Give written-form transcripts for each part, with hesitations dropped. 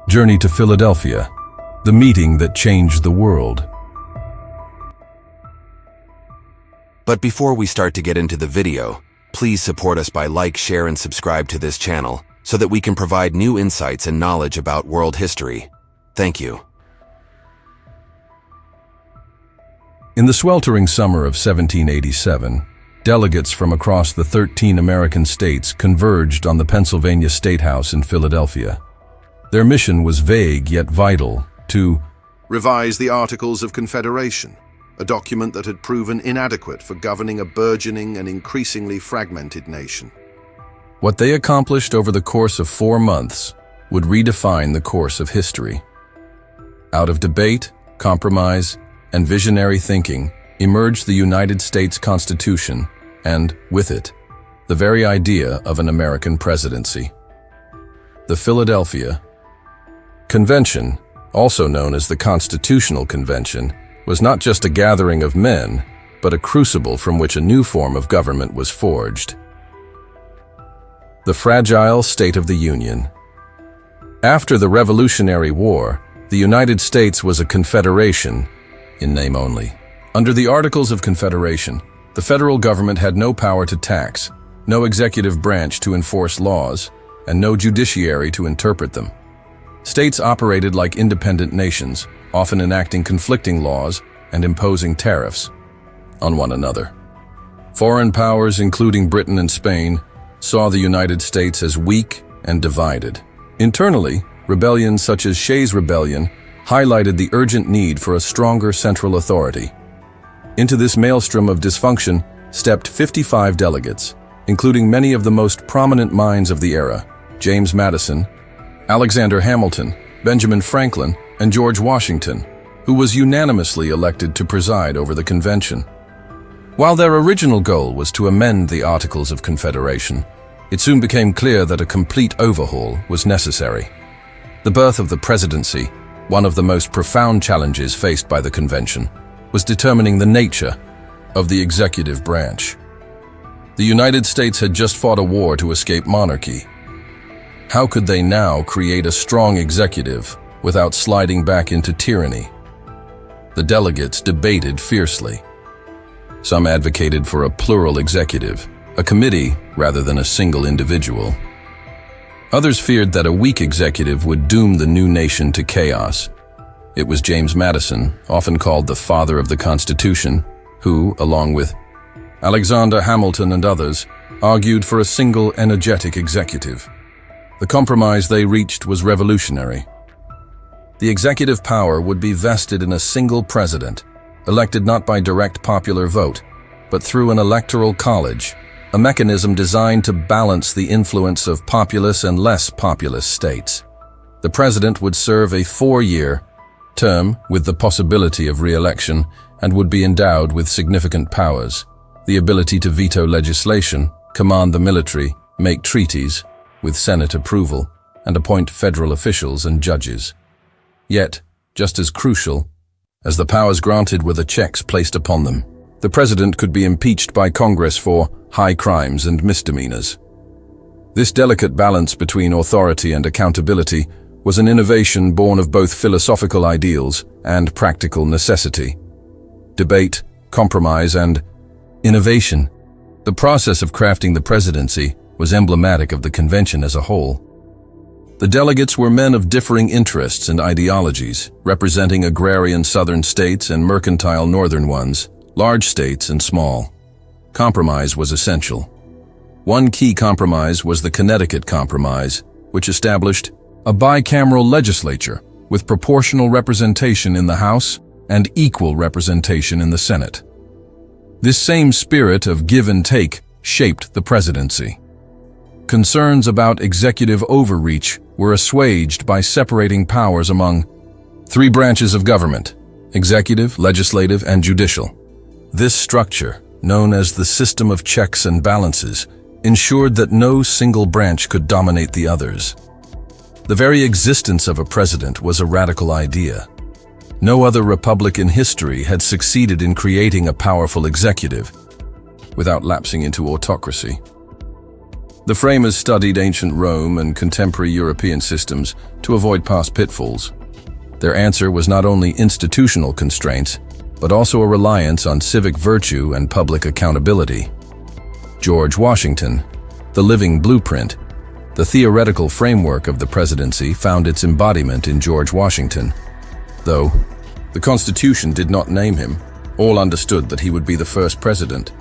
Journey to Philadelphia, the meeting that changed the world. But before we start to get into the video, please support us by like, share, and subscribe to this channel so that we can provide new insights and knowledge about world history. Thank you. In the sweltering summer of 1787, delegates from across the 13 American states converged on the Pennsylvania State House in Philadelphia. Their mission was vague yet vital: to revise the Articles of Confederation, a document that had proven inadequate for governing a burgeoning and increasingly fragmented nation. What they accomplished over the course of 4 months would redefine the course of history. Out of debate, compromise, and visionary thinking emerged the United States Constitution and, with it, the very idea of an American presidency. The Philadelphia Convention, also known as the Constitutional Convention, was not just a gathering of men, but a crucible from which a new form of government was forged. The fragile state of the Union. After the Revolutionary War, the United States was a confederation, in name only. Under the Articles of Confederation, the federal government had no power to tax, no executive branch to enforce laws, and no judiciary to interpret them. States operated like independent nations, often enacting conflicting laws and imposing tariffs on one another. Foreign powers, including Britain and Spain, saw the United States as weak and divided. Internally, rebellions such as Shays' Rebellion highlighted the urgent need for a stronger central authority. Into this maelstrom of dysfunction stepped 55 delegates, including many of the most prominent minds of the era: James Madison, Alexander Hamilton, Benjamin Franklin, and George Washington, who was unanimously elected to preside over the convention. While their original goal was to amend the Articles of Confederation, it soon became clear that a complete overhaul was necessary. The birth of the presidency, one of the most profound challenges faced by the convention, was determining the nature of the executive branch. The United States had just fought a war to escape monarchy. How could they now create a strong executive without sliding back into tyranny? The delegates debated fiercely. Some advocated for a plural executive, a committee rather than a single individual. Others feared that a weak executive would doom the new nation to chaos. It was James Madison, often called the father of the Constitution, who, along with Alexander Hamilton and others, argued for a single energetic executive. The compromise they reached was revolutionary. The executive power would be vested in a single president, elected not by direct popular vote, but through an electoral college, a mechanism designed to balance the influence of populous and less populous states. The president would serve a 4-year term with the possibility of re-election and would be endowed with significant powers: the ability to veto legislation, command the military, make treaties with Senate approval, and appoint federal officials and judges. Yet, just as crucial as the powers granted were the checks placed upon them. The president could be impeached by Congress for high crimes and misdemeanors. This delicate balance between authority and accountability was an innovation born of both philosophical ideals and practical necessity. Debate, compromise, and innovation. The process of crafting the presidency was emblematic of the convention as a whole. The delegates were men of differing interests and ideologies, representing agrarian southern states and mercantile northern ones, large states and small. Compromise was essential. One key compromise was the Connecticut Compromise, which established a bicameral legislature with proportional representation in the House and equal representation in the Senate. This same spirit of give and take shaped the presidency. Concerns about executive overreach were assuaged by separating powers among 3 branches of government: executive, legislative, and judicial. This structure, known as the system of checks and balances, ensured that no single branch could dominate the others. The very existence of a president was a radical idea. No other republic in history had succeeded in creating a powerful executive without lapsing into autocracy. The framers studied ancient Rome and contemporary European systems to avoid past pitfalls. Their answer was not only institutional constraints, but also a reliance on civic virtue and public accountability. George Washington, the living blueprint, the theoretical framework of the presidency found its embodiment in George Washington. Though the Constitution did not name him, all understood that he would be the first president.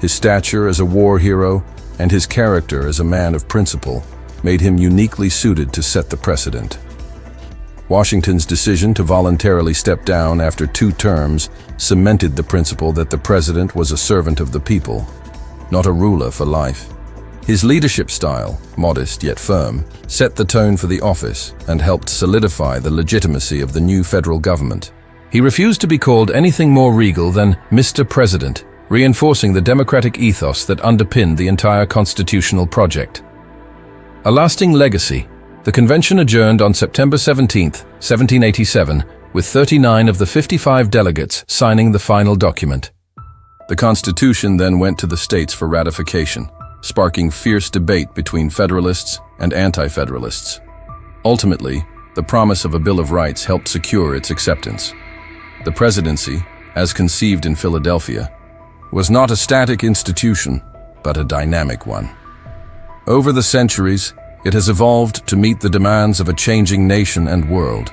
His stature as a war hero and his character as a man of principle made him uniquely suited to set the precedent. Washington's decision to voluntarily step down after 2 terms cemented the principle that the president was a servant of the people, not a ruler for life. His leadership style, modest yet firm, set the tone for the office and helped solidify the legitimacy of the new federal government. He refused to be called anything more regal than Mr. President, reinforcing the democratic ethos that underpinned the entire constitutional project. A lasting legacy, the convention adjourned on September 17, 1787, with 39 of the 55 delegates signing the final document. The Constitution then went to the states for ratification, sparking fierce debate between Federalists and Anti-Federalists. Ultimately, the promise of a Bill of Rights helped secure its acceptance. The presidency, as conceived in Philadelphia, was not a static institution, but a dynamic one. Over the centuries, it has evolved to meet the demands of a changing nation and world.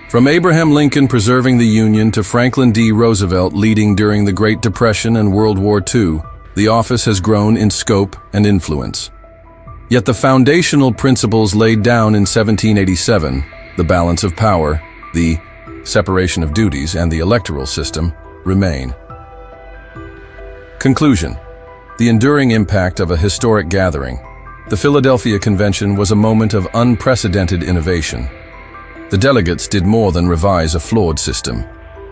From Abraham Lincoln preserving the Union to Franklin D. Roosevelt leading during the Great Depression and World War II, the office has grown in scope and influence. Yet the foundational principles laid down in 1787, the balance of power, the separation of duties, and the electoral system, remain. Conclusion: the enduring impact of a historic gathering. The Philadelphia Convention was a moment of unprecedented innovation. The delegates did more than revise a flawed system.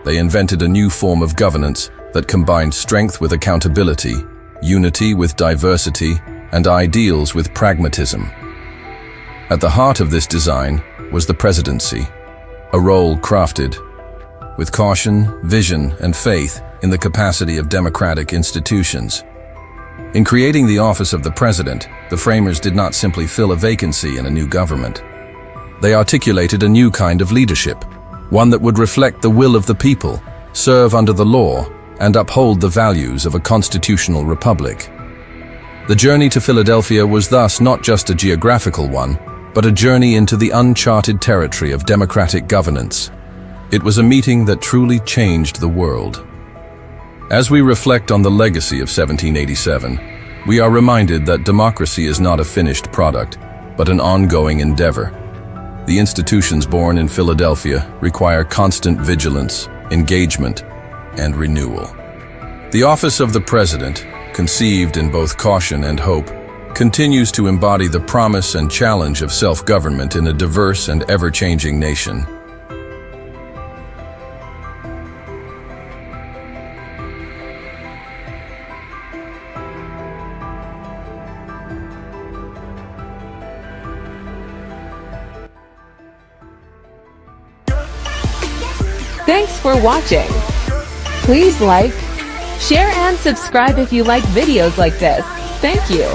They invented a new form of governance that combined strength with accountability, unity with diversity, and ideals with pragmatism. At the heart of this design was the presidency, a role crafted with caution, vision, and faith in the capacity of democratic institutions. In creating the office of the president, the framers did not simply fill a vacancy in a new government. They articulated a new kind of leadership, one that would reflect the will of the people, serve under the law, and uphold the values of a constitutional republic. The journey to Philadelphia was thus not just a geographical one, but a journey into the uncharted territory of democratic governance. It was a meeting that truly changed the world. As we reflect on the legacy of 1787, we are reminded that democracy is not a finished product, but an ongoing endeavor. The institutions born in Philadelphia require constant vigilance, engagement, and renewal. The office of the president, conceived in both caution and hope, continues to embody the promise and challenge of self-government in a diverse and ever-changing nation. Thanks for watching. Please like, share and subscribe if you like videos like this. Thank you.